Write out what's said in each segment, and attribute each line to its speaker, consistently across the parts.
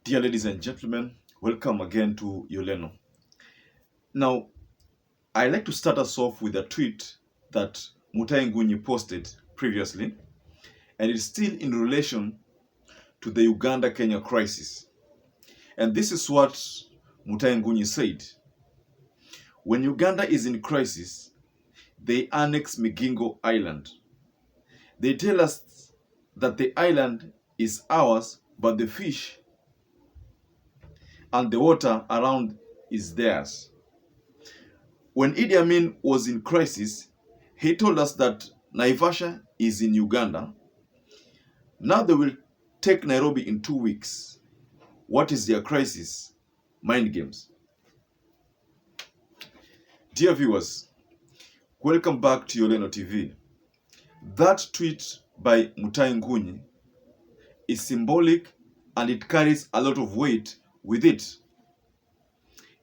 Speaker 1: Dear ladies and gentlemen, welcome again to Yoleno. Now, I'd like to start us off with a tweet that NGUNYI posted previously, and it's still in relation to the Uganda-Kenya crisis. And this is what NGUNYI said. When Uganda is in crisis, they annex Migingo Island. They tell us that the island is ours, but the fish and the water around is theirs. When Idi Amin was in crisis, he told us that Naivasha is in Uganda. Now they will take Nairobi in 2 weeks. What is their crisis? Mind games. Dear viewers, welcome back to Yoleno TV. That tweet by NGUNYI is symbolic and it carries a lot of weight with it.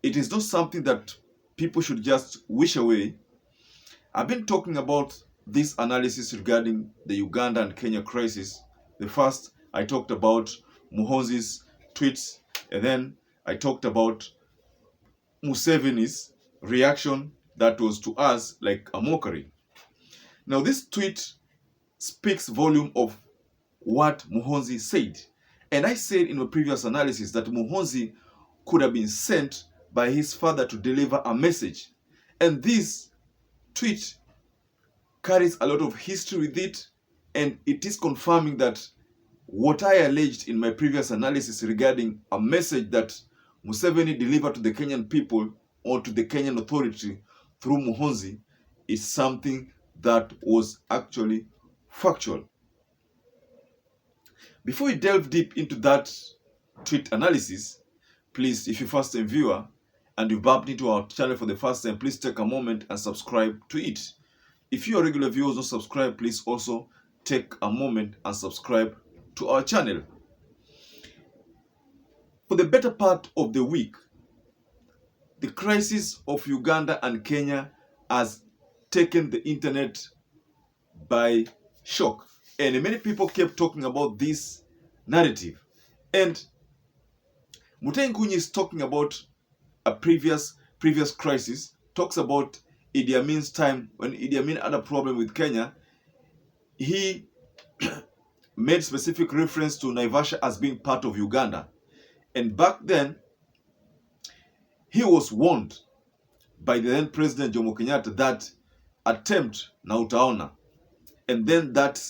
Speaker 1: It is not something that people should just wish away. I've been talking about this analysis regarding the Uganda and Kenya crisis. The first, I talked about Muhoozi's tweets, and then I talked about Museveni's reaction that was to us like a mockery. Now this tweet speaks volume of what Muhoozi said. And I said in my previous analysis that Muhoozi could have been sent by his father to deliver a message. And this tweet carries a lot of history with it, and it is confirming that what I alleged in my previous analysis regarding a message that Museveni delivered to the Kenyan people or to the Kenyan authority through Muhoozi is something that was actually factual. Before we delve deep into that tweet analysis, please, if you're a first-time viewer and you've bumped into our channel for the first time, please take a moment and subscribe to it. If you are regular viewers not subscribe, please also take a moment and subscribe to our channel. For the better part of the week, the crisis of Uganda and Kenya has taken the internet by shock. And many people kept talking about this narrative. And NGUNYI is talking about a previous crisis, talks about Idi Amin's time when Idi Amin had a problem with Kenya. He made specific reference to Naivasha as being part of Uganda. And back then, he was warned by the then President Jomo Kenyatta that attempt na utaona. And then that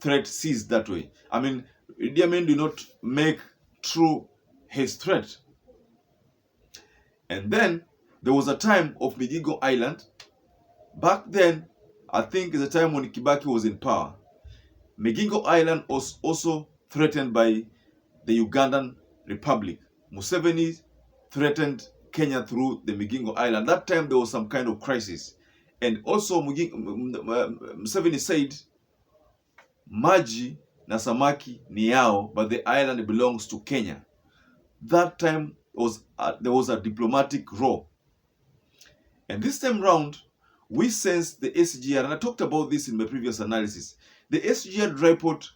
Speaker 1: threat ceased that way. I mean, Idi Amin did not make true his threat. And then there was a time of Migingo Island. Back then, I think it's the time when Kibaki was in power. Migingo Island was also threatened by the Ugandan Republic. Museveni threatened Kenya through the Migingo Island. That time there was some kind of crisis. And also Museveni said, Maji na samaki ni yao, but the island belongs to Kenya. That time there was a diplomatic row. And this time round, we sensed the SGR, and I talked about this in my previous analysis. The SGR report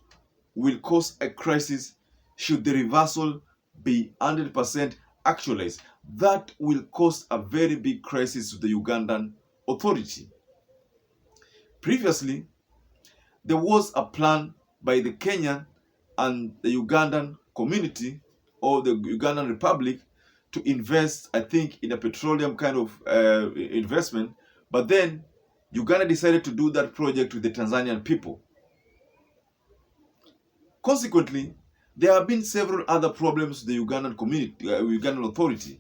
Speaker 1: will cause a crisis should the reversal be 100% actualized. That will cause a very big crisis to the Ugandan authority. Previously, there was a plan by the Kenyan and the Ugandan community or the Ugandan Republic to invest, I think, in a petroleum kind of investment. But then Uganda decided to do that project with the Tanzanian people. Consequently, there have been several other problems with the Ugandan community, Ugandan authority.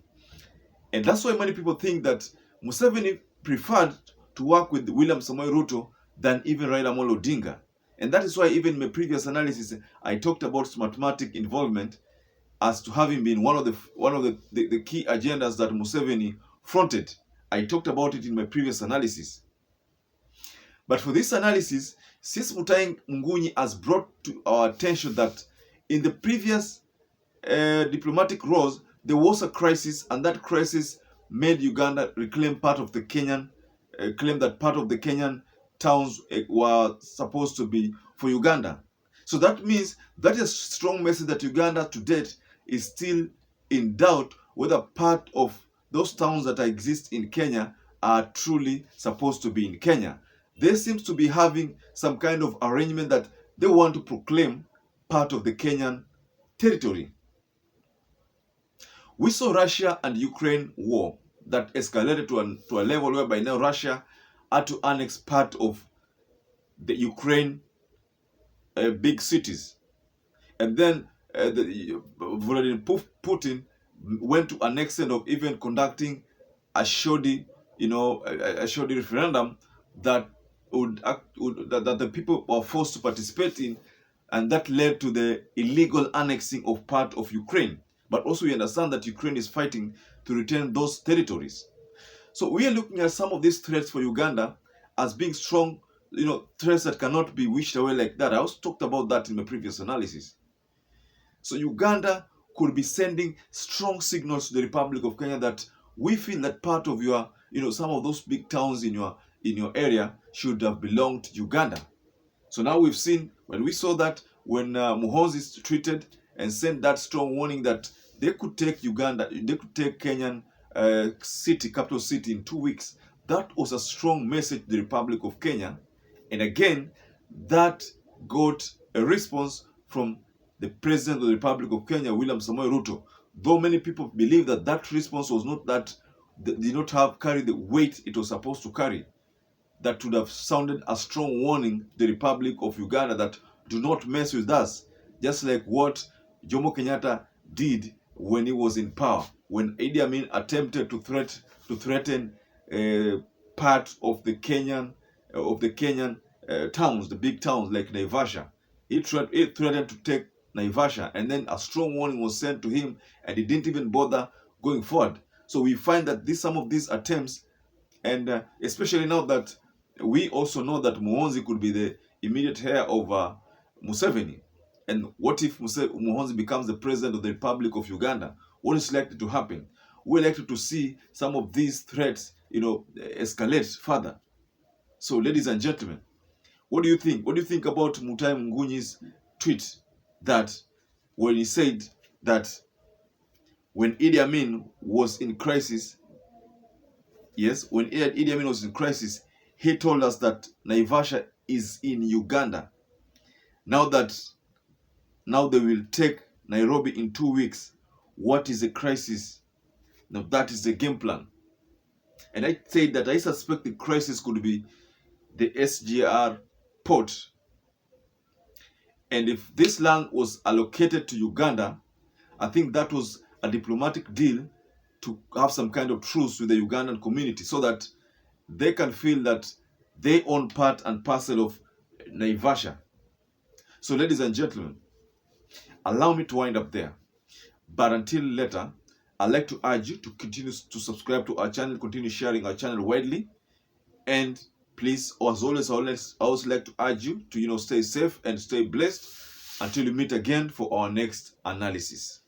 Speaker 1: And that's why many people think that Museveni preferred to work with William Samoei Ruto than even Raila Amolo Odinga. And that is why even in my previous analysis, I talked about Smartmatic involvement as to having been one of the key agendas that Museveni fronted. I talked about it in my previous analysis. But for this analysis, since NGUNYI has brought to our attention that in the previous diplomatic rows, there was a crisis, and that crisis made Uganda reclaim part of the Kenyan, claim that part of the Kenyan towns were supposed to be for Uganda. So that means that is a strong message that Uganda to date is still in doubt whether part of those towns that exist in Kenya are truly supposed to be in Kenya. They seem to be having some kind of arrangement that they want to proclaim part of the Kenyan territory. We saw Russia and Ukraine war that escalated to a level whereby now Russia had to annex part of the Ukraine big cities. And then Vladimir Putin went to an extent of even conducting a shoddy, a shoddy referendum that that the people were forced to participate in, and that led to the illegal annexing of part of Ukraine. But also we understand that Ukraine is fighting to retain those territories. So we are looking at some of these threats for Uganda as being strong, threats that cannot be wished away like that. I also talked about that in my previous analysis. So Uganda could be sending strong signals to the Republic of Kenya that we feel that part of your, some of those big towns in your area should have belonged to Uganda. So now we've seen, when we saw that, when Muhoozi tweeted and sent that strong warning that they could take Uganda, they could take Kenyan capital city in 2 weeks, that was a strong message to the Republic of Kenya. And again, that got a response from the President of the Republic of Kenya, William Samoei Ruto. Though many people believe that that response was not that, did not have carried the weight it was supposed to carry, that would have sounded a strong warning to the Republic of Uganda that do not mess with us, just like what Jomo Kenyatta did when he was in power, when Idi Amin attempted to threaten part of the Kenyan towns, the big towns like Naivasha. He threatened to take Naivasha, and then a strong warning was sent to him, and he didn't even bother going forward. So we find that some of these attempts, and especially now that we also know that Muhoozi could be the immediate heir of Museveni. And what if Muhoozi becomes the president of the Republic of Uganda? What is likely to happen? We're likely to see some of these threats, escalate further. So, ladies and gentlemen, what do you think? What do you think about MUTAHI NGUNYI's tweet that when he said that when Idi Amin was in crisis, yes, when Idi Amin was in crisis, he told us that Naivasha is in Uganda. Now they will take Nairobi in 2 weeks. What is the crisis? Now that is the game plan. And I said that I suspect the crisis could be the SGR port. And if this land was allocated to Uganda, I think that was a diplomatic deal to have some kind of truce with the Ugandan community so that they can feel that they own part and parcel of Naivasha. So, ladies and gentlemen, allow me to wind up there. But until later, I'd like to urge you to continue to subscribe to our channel, continue sharing our channel widely. And please, as always, I also like to urge you to stay safe and stay blessed until we meet again for our next analysis.